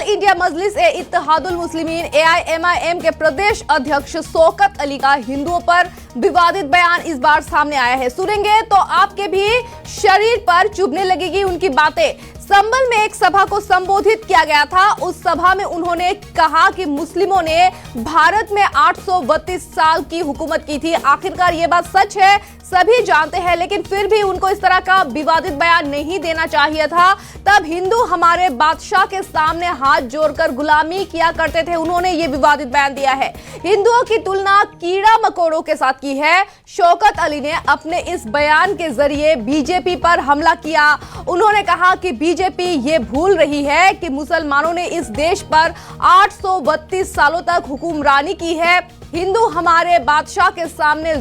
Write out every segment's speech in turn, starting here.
India मजलिस ए Ittehadul Muslimeen AIMIM के प्रदेश अध्यक्ष शौकत अली का हिंदुओं पर विवादित बयान इस बार सामने आया है। सुनेंगे तो आपके भी शरीर पर चुभने लगेगी उनकी बातें। संभल में एक सभा को संबोधित किया गया था। उस सभा में उन्होंने कहा कि मुस्लिमों ने भारत में 832 साल की हुकूमत की थी। आखिरकार ये बात सच है, सभी जानते हैं, लेकिन फिर भी उनको इस तरह का विवादित बयान नहीं देना चाहिए था। तब हिंदू हमारे बादशाह के सामने हाथ जोड़कर गुलामी किया करते थे। उन्होंने ये विवादित बयान दिया है। हिंदुओं की तुलना कीड़ा मकोड़ों के साथ की है। शौकत अली ने अपने इस बयान के जरिए बीजेपी पर हमला किया। उन्होंने कहा कि बीजेपी ये भूल रही है कि मुसलमानों ने इस देश पर 832 सालों तक हुक्मरानी की है। हिंदू हमारे बादशाह के सामने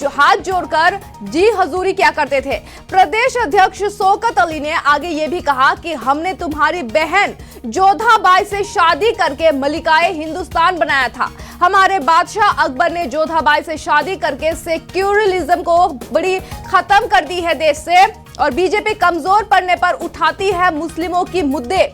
हाथ जोड़कर जी हजूरी क्या करते थे। प्रदेश अध्यक्ष शौकत अली ने आगे ये भी कहा कि हमने तुम्हारी बहन जोधाबाई से शादी करके मलिकाए हिंदुस्तान बनाया था। हमारे बादशाह अकबर ने जोधाबाई से शादी करके सेक्युलरिज्म को बड़ी खत्म कर दी है देश से, और बीजेपी कमजोर पड़ने पर उठाती है मुस्लिमों की मुद्दे।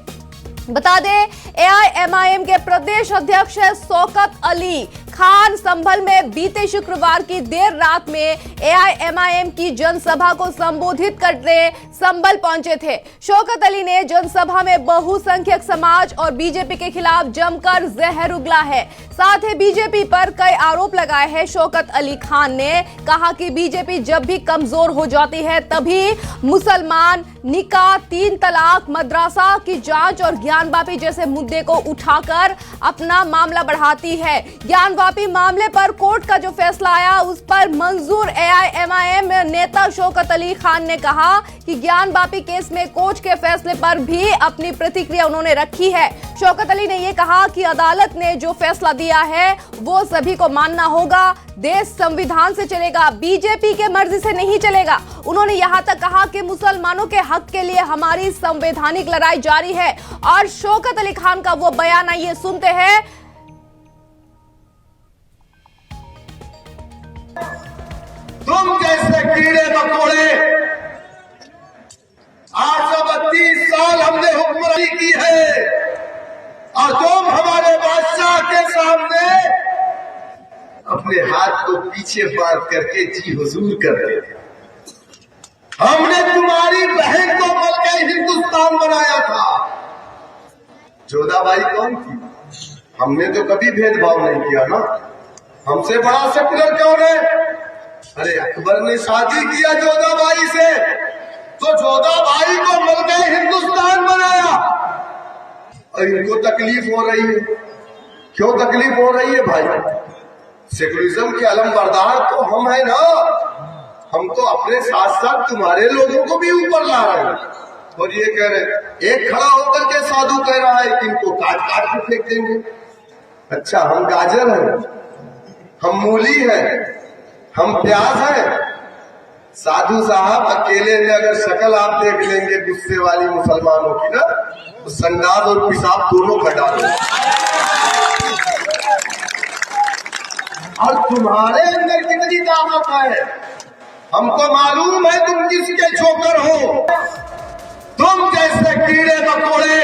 बता दें, AIMIM के प्रदेश अध्यक्ष शौकत अली खान संभल में बीते शुक्रवार की देर रात में AIMIM की जनसभा को संबोधित करने संभल पहुंचे थे। शौकत अली ने जनसभा में बहुसंख्यक समाज और बीजेपी के खिलाफ जमकर जहर उगला है। साथ ही बीजेपी पर कई आरोप लगाए हैं। शौकत अली खान ने कहा कि बीजेपी जब भी कमजोर हो जाती है तभी मुसलमान, निकाह, 3 तलाक, मदरसा की जांच और ज्ञानवापी जैसे मुद्दे को उठाकर अपना मामला बढ़ाती है। ज्ञानवापी मामले पर कोर्ट का जो फैसला आया उस पर मंजूर AIMIM नेता शौकत अली खान ने कहा कि ज्ञानवापी केस में कोर्ट के फैसले पर भी अपनी प्रतिक्रिया उन्होंने रखी है। शौकत अली ने यह कहा कि अदालत ने जो फैसला दिया है वो सभी को मानना होगा। देश संविधान से चलेगा, बीजेपी के मर्जी से नहीं चलेगा। उन्होंने यहां तक कहा कि मुसलमानों के हक के लिए हमारी संवैधानिक लड़ाई जारी है। और शौकत अली खान का वो बयान आइए सुनते हैं। तुम जैसे कीड़े मकोड़े 832 साल हमने हुक्मरानी की है, और तुम हमारे बादशाह के सामने अपने हाथ को पीछे बांध करके जी हुजूर कर रहे थे। हमने तुम्हारी बहन को मलका हिंदुस्तान बनाया था। जोधाबाई कौन थी? हमने तो कभी भेदभाव नहीं किया ना। हमसे बड़ा सेकुलर कौन है? अरे अकबर ने शादी किया जोधाबाई से, तो जोधाबाई को मलका हिंदुस्तान बनाया। और इनको तकलीफ हो रही है। क्यों तकलीफ हो रही है भाई? सेकुलरिज्म के अलम बरदार तो हम है ना। हम तो अपने साथ साथ तुम्हारे लोगों को भी ऊपर ला रहे हैं। और ये कह रहे, एक खड़ा होकर के साधु कह रहा है कि इनको काट काट के फेंक देंगे। अच्छा, हम गाजर हैं, हम मूली हैं, हम प्याज हैं। साधु साहब अकेले में अगर शक्ल आप देख लेंगे गुस्से वाली मुसलमानों की ना, तो संडास और पेशाब दोनों कर डालेंगे। और तुम्हारे अंदर कितनी ताकत है हमको मालूम है। तुम किसके छोकर हो? तुम जैसे कीड़े मकोड़े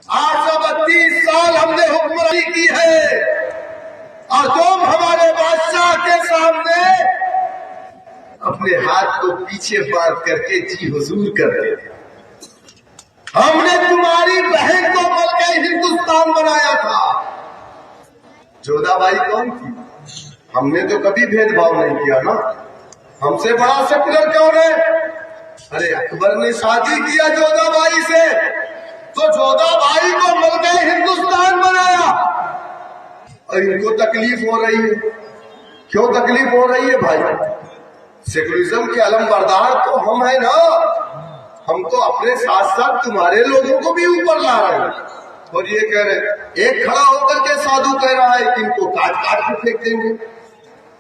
832 साल हमने हुक्मरानी की है, और तुम हमारे बादशाह के सामने अपने हाथ को पीछे बांध करके जी हुजूर कर रहे थे। हमने तुम्हारी बहन को मलका हिंदुस्तान बनाया था। जोधाबाई कौन थी? हमने तो कभी भेदभाव नहीं किया ना। हमसे बड़ा सेकुलर कौन है? अरे अकबर ने शादी किया जोधाबाई से, तो जोधाबाई को मलका हिंदुस्तान बनाया। और इनको तकलीफ हो रही है। क्यों तकलीफ हो रही है भाई? सेकुलरिज्म के अलम बरदार तो हम है ना। हम तो अपने साथ साथ तुम्हारे लोगों को भी ऊपर ला रहे हैं। और ये कह रहे, एक खड़ा होकर के साधु कह रहा है कि इनको काट काट के फेंक देंगे।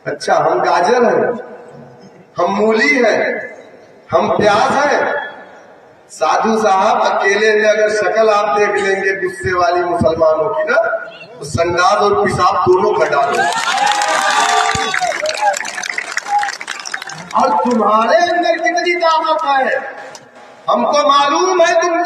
अच्छा, हम गाजर हैं, हम मूली हैं, हम प्याज हैं। साधु साहब अकेले में अगर शक्ल आप देख लेंगे गुस्से वाली मुसलमानों की ना, तो संडास और पेशाब दोनों कर डालेंगे। और तुम्हारे अंदर कितनी ताकत है हमको मालूम है। तुम